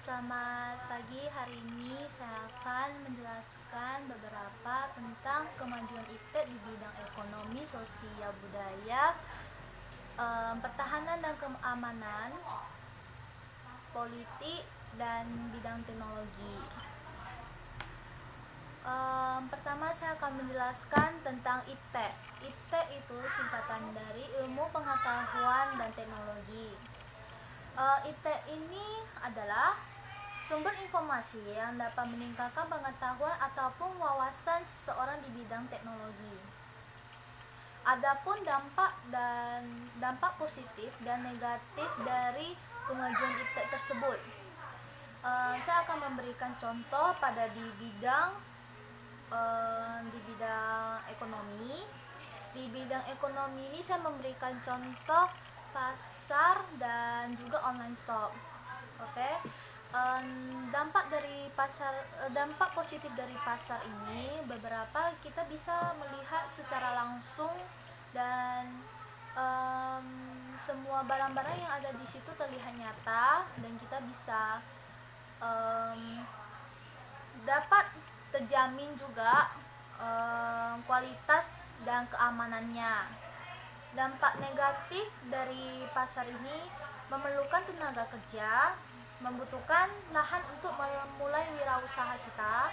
Selamat pagi. Hari ini saya akan menjelaskan beberapa tentang kemajuan IPTEK di bidang ekonomi, sosial, budaya, pertahanan dan keamanan, politik, dan bidang teknologi. Pertama saya akan menjelaskan tentang IPTEK. IPTEK itu singkatan dari Ilmu Pengetahuan dan Teknologi. IPTEK ini adalah sumber informasi yang dapat meningkatkan pengetahuan ataupun wawasan seseorang di bidang teknologi. Adapun dampak positif dan negatif dari kemajuan IPTEK tersebut. Saya akan memberikan contoh pada di bidang ekonomi. Di bidang ekonomi ini saya memberikan contoh pasar dan juga online shop. Oke. Dampak positif dari pasar ini beberapa kita bisa melihat secara langsung dan semua barang-barang yang ada di situ terlihat nyata dan kita bisa dapat terjamin juga kualitas dan keamanannya. Dampak negatif dari pasar ini memerlukan tenaga kerja, membutuhkan lahan untuk memulai wirausaha kita,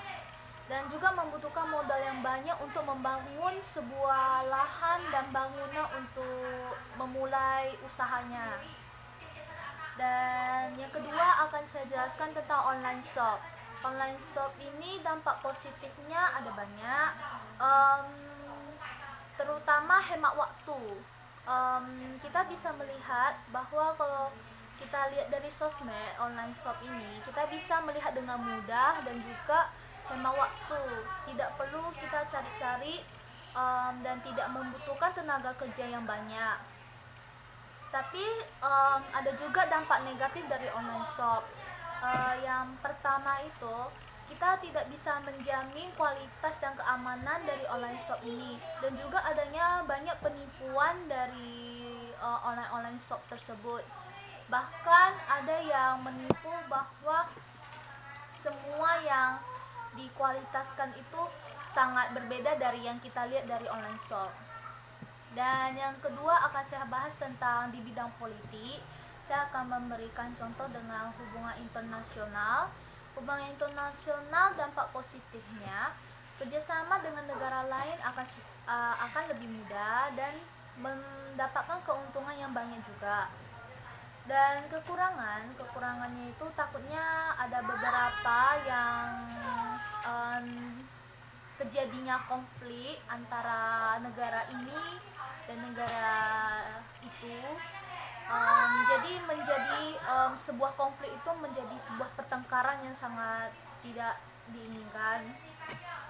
dan juga membutuhkan modal yang banyak untuk membangun sebuah lahan dan bangunan untuk memulai usahanya. Dan yang kedua akan saya jelaskan tentang online shop. Online shop ini dampak positifnya ada banyak, terutama hemat waktu. Kita bisa melihat bahwa kalau kita lihat dari sosmed online shop ini, kita bisa melihat dengan mudah dan juga hemat waktu. Tidak perlu kita cari-cari dan tidak membutuhkan tenaga kerja yang banyak. Tapi ada juga dampak negatif dari online shop. Yang pertama itu, kita tidak bisa menjamin kualitas dan keamanan dari online shop ini, dan juga adanya banyak penipuan dari online shop tersebut. Bahkan ada yang menipu bahwa semua yang dikualitaskan itu sangat berbeda dari yang kita lihat dari online shop. Dan yang kedua akan saya bahas tentang di bidang politik. Saya akan memberikan contoh dengan hubungan internasional. Hubungan internasional dampak positifnya, kerjasama dengan negara lain akan lebih mudah dan mendapatkan keuntungan yang banyak juga. Dan kekurangannya itu takutnya ada beberapa yang terjadinya konflik antara negara ini dan negara itu. Jadi menjadi sebuah konflik itu menjadi sebuah pertengkaran yang sangat tidak diinginkan,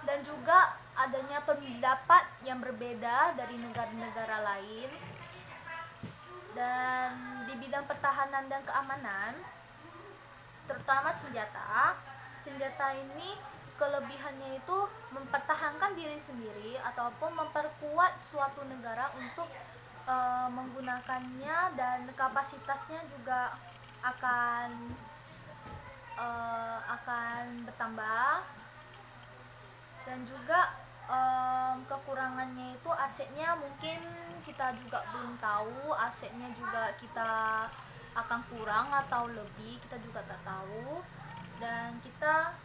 dan juga adanya pendapat yang berbeda dari negara-negara lain. Dan di bidang pertahanan dan keamanan, terutama senjata ini kelebihannya itu mempertahankan diri sendiri ataupun memperkuat suatu negara untuk menggunakannya, dan kapasitasnya juga akan bertambah. Dan juga kekurangannya itu asetnya mungkin kita juga belum tahu, asetnya juga kita akan kurang atau lebih, kita juga tak tahu. Dan kita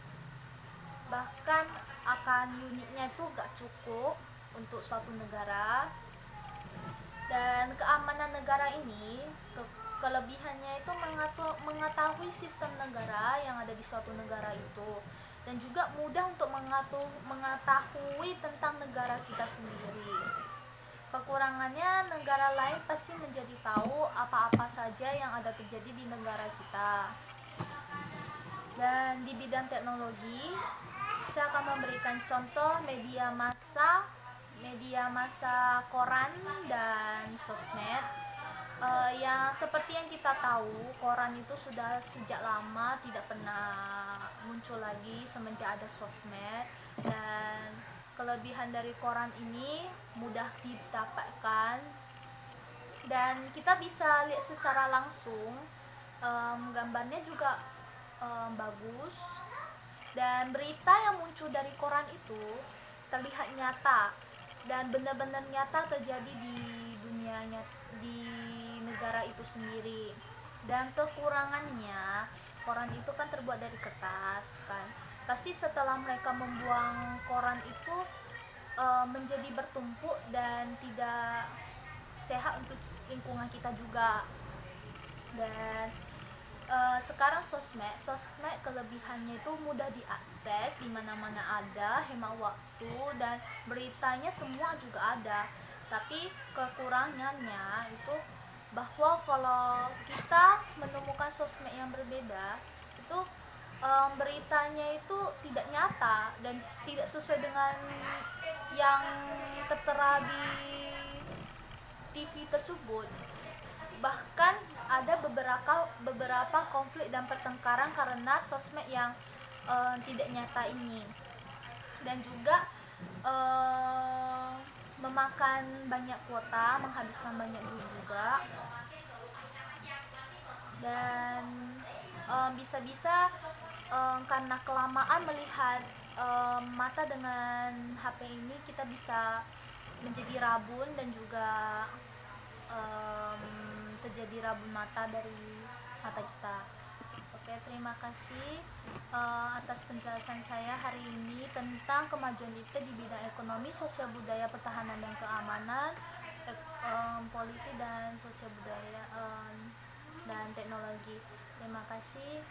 bahkan akan unitnya itu gak cukup untuk suatu negara. Dan keamanan negara ini, kelebihannya itu mengetahui sistem negara yang ada di suatu negara itu, dan juga mudah untuk mengetahui tentang negara kita sendiri. Kekurangannya, negara lain pasti menjadi tahu apa-apa saja yang ada terjadi di negara kita. Dan di bidang teknologi, saya akan memberikan contoh media massa koran dan sosmed. Yang seperti yang kita tahu, koran itu sudah sejak lama tidak pernah muncul lagi semenjak ada sosmed. Dan kelebihan dari koran ini mudah didapatkan dan kita bisa lihat secara langsung. Gambarnya juga bagus, dan berita yang muncul dari koran itu terlihat nyata dan benar-benar nyata terjadi di dunianya, di negara itu sendiri. Dan kekurangannya, koran itu kan terbuat dari kertas kan, pasti setelah mereka membuang koran itu menjadi bertumpuk dan tidak sehat untuk lingkungan kita juga. Dan sekarang sosmed kelebihannya itu mudah diakses, di mana-mana ada, hemat waktu, dan beritanya semua juga ada. Tapi kekurangannya itu bahwa kalau kita menemukan sosmed yang berbeda itu beritanya itu tidak nyata dan tidak sesuai dengan yang tertera di TV tersebut. Bahkan ada beberapa konflik dan pertengkaran karena sosmed yang tidak nyata ini, dan juga memakan banyak kuota, menghabiskan banyak duit juga. Dan bisa-bisa karena kelamaan melihat mata dengan HP ini, kita bisa menjadi rabun dan juga terjadi rabun mata dari mata kita. Oke, terima kasih atas penjelasan saya hari ini tentang kemajuan IP di bidang ekonomi, sosial budaya, pertahanan dan keamanan, politik dan sosial budaya dan teknologi. Terima kasih.